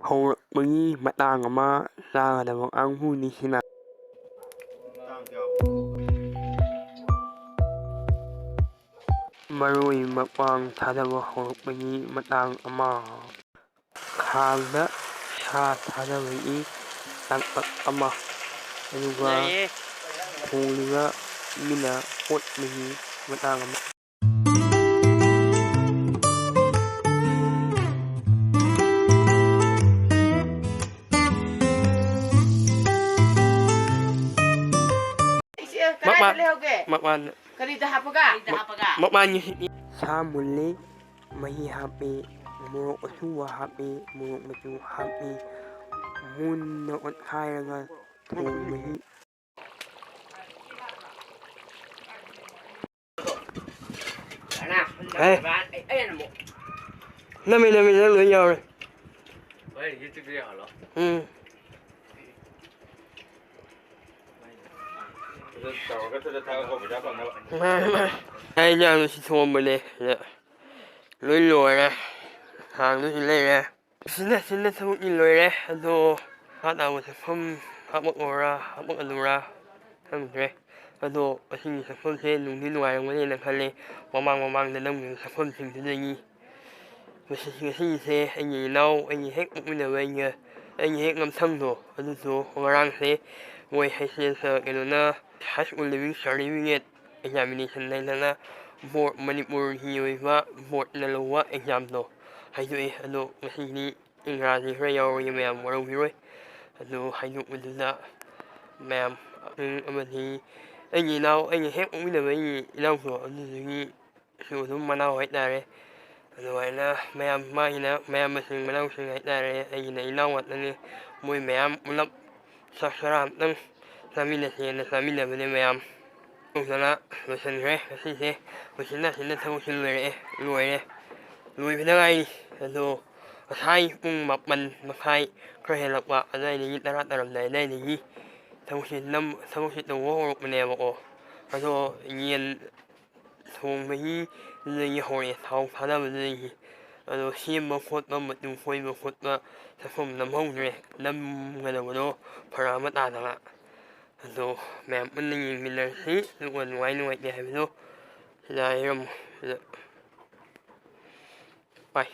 ꯍꯧꯔꯛꯄꯒꯤ ꯃꯇꯥꯡ ꯑꯃ ꯆꯥꯒꯗꯕ ꯀꯥꯡꯕꯨꯅꯤꯁꯤꯅ ꯃꯔꯣꯏ ꯃꯄꯥꯡ ꯊꯥꯗꯕ ꯍꯧꯔꯛꯄꯒꯤ ꯃꯇꯥꯡ ꯑꯃ ꯈꯥꯡꯗ ꯁꯥ ꯊꯥꯗꯕꯒꯤ ꯇꯥꯡꯀꯛ ꯑꯃ ꯑꯗꯨꯒ ꯊꯣꯡꯂꯤꯕ ꯃꯤꯅ ꯑꯣꯠꯄꯒꯤ ꯃꯇꯥꯡ ꯑꯃ ꯁꯥ ꯃꯨꯜꯂꯤ ꯃꯍꯤ ꯍꯥꯞꯄꯤ ꯃꯣꯔꯣꯛ ꯑꯁꯨꯕ ꯍꯥꯞꯄꯤ ꯃꯣꯔꯣꯛ ꯃꯆꯨ ꯍꯥꯞꯄꯤ ꯃꯨꯟꯅ ꯑꯣꯠꯈꯥꯏꯔꯒ ꯊꯣꯡꯕꯒꯤ ꯅꯃꯤ ꯅꯪ ꯂꯣꯏ ꯌꯥꯎꯔꯦ ꯑꯩꯅ ꯁꯤ ꯊꯣꯡꯕꯅꯦ ꯂꯣꯏ ꯂꯣꯏꯔꯦ ꯍꯥꯡꯗꯨꯁꯨ ꯂꯩꯔꯦ ꯁꯤꯅ ꯊꯕꯛꯀꯤ ꯂꯣꯏꯔꯦ ꯑꯗꯣ ꯇꯥꯕ ꯁꯛꯐꯝ ꯍꯥꯄꯛꯑꯣꯔꯥ ꯍꯥꯄꯛꯑꯗꯨꯔꯥ ꯈꯪꯗ꯭ꯔꯦ ꯑꯗꯣ ꯑꯁꯤꯒꯤ ꯁꯛꯐꯝꯁꯦ ꯅꯨꯡꯗꯤ ꯅꯨꯡꯉꯥꯏꯔꯝꯒꯅꯤꯅ ꯈꯜꯂꯤ ꯃꯃꯥꯡꯗ ꯅꯝꯈꯤꯕ ꯁꯛꯐꯝꯁꯤꯡꯗꯨꯗꯒꯤ ꯉꯁꯤꯒꯤꯁꯦ ꯑꯩꯒꯤ ꯏꯅꯥꯎ ꯑꯩꯒꯤ ꯍꯦꯛ ꯄꯣꯛꯃꯤꯟꯅꯕ ꯑꯩꯒꯤ ꯍꯦꯛ ꯉꯝꯁꯪꯗꯣ ꯑꯗꯨꯁꯨ ꯉꯔꯥꯡꯁꯦ ꯃꯣꯏ ꯀꯩꯅꯣꯅ high school leaving certificate examination ꯍꯥꯏꯗꯅ ꯃꯅꯤꯄꯨꯔꯒꯤ ꯑꯣꯏꯕ ꯕꯣꯔꯗꯅ ꯂꯧꯕ ꯑꯦꯛꯖꯥꯝꯗꯣ ꯍꯥꯏꯗꯣꯛꯏ ꯑꯗꯣ ꯉꯁꯤꯗꯤ ꯏꯪꯒ꯭ꯔꯥꯖꯤ ꯈꯔ ꯌꯥꯎꯔꯤ ꯃꯌꯥꯝ ꯋꯥꯔꯧꯕꯤꯔꯣꯏ ꯑꯗꯨ ꯍꯥꯏꯗꯣꯛꯄꯗꯨꯗ ꯃꯌꯥꯝ ꯑꯃꯗꯤ ꯑꯩꯒꯤ ꯏꯅꯥꯎ ꯑꯩꯒꯤ ꯍꯦꯛ ꯄꯣꯛꯃꯤꯟꯅꯕ ꯑꯩꯒꯤ ꯏꯅꯥꯎꯁꯨ ꯑꯗꯨꯗꯨꯒꯤꯁꯨ ꯑꯗꯨꯝ ꯃꯅꯥꯎ ꯍꯥꯏꯇꯥꯔꯦ ꯑꯗꯨꯃꯥꯏꯅ ꯃꯥꯒꯤꯅ ꯃꯌꯥꯝꯕꯁꯤꯡ ꯃꯅꯥꯎꯁꯤꯡ ꯍꯥꯏꯇꯥꯔꯦ ꯑꯩꯒꯤꯅ ꯏꯅꯥꯎ ꯉꯥꯛꯇꯅꯤ ꯃꯣꯏ ꯃꯌꯥꯝ ꯄꯨꯂꯞ ꯆꯥꯛ ꯆꯔꯥ ꯑꯝꯇꯪ ꯆꯥꯃꯤꯟꯅꯁꯦꯅ ꯆꯥꯃꯤꯟꯅꯕꯅꯦ ꯃꯌꯥꯝ ꯇꯧꯗꯅ ꯂꯣꯏꯁꯤꯟꯈ꯭ꯔꯦ ꯉꯁꯤꯁꯦ ꯁꯤꯅ ꯊꯕꯛꯁꯤ ꯂꯣꯏꯔꯦ ꯂꯣꯏꯕꯗ ꯉꯥꯏꯔꯤ ꯑꯗꯣ ꯉꯁꯥꯏ ꯄꯨꯡ 7:30 ꯈꯔ ꯍꯦꯜꯂꯛꯄ ꯑꯗꯨꯋꯥꯏꯗꯒꯤ 10 ꯇꯥꯔꯝꯗꯥꯏ ꯑꯗꯨꯋꯥꯏꯗꯒꯤ ꯊꯕꯛꯁꯤ ꯇꯧꯕ ꯍꯧꯔꯛꯄꯅꯦꯕꯀꯣ ꯑꯗꯣ ꯌꯦꯟ ꯊꯣꯡꯕꯒꯤꯗꯨꯗꯒꯤ ꯍꯧꯔꯛꯑꯦ ꯊꯥꯎ ꯊꯥꯗꯕꯗꯨꯗꯒꯤ ꯑꯗꯣ ꯁꯦꯝꯕ ꯈꯣꯠꯄ ꯃꯇꯨ ꯐꯣꯏꯕ ꯈꯣꯠꯄ ꯁꯛꯐꯝ ꯅꯝꯍꯧꯗ꯭ꯔꯦ ꯅꯝꯒꯗꯕꯗꯣ ꯐꯔꯛ ꯑꯃ ꯇꯥꯗꯕ ꯑꯗꯣ ꯃꯌꯥꯝ ꯄꯨꯟꯅ ꯌꯦꯡꯃꯤꯟꯅꯔꯁꯤ ꯑꯗꯨꯒ ꯅꯨꯡꯉꯥꯏꯇꯦ ꯍꯥꯏꯕꯗꯣ ꯁꯤꯗ ꯍꯥꯏꯔꯝꯃꯨ ꯁꯤꯗ ꯕꯥꯏ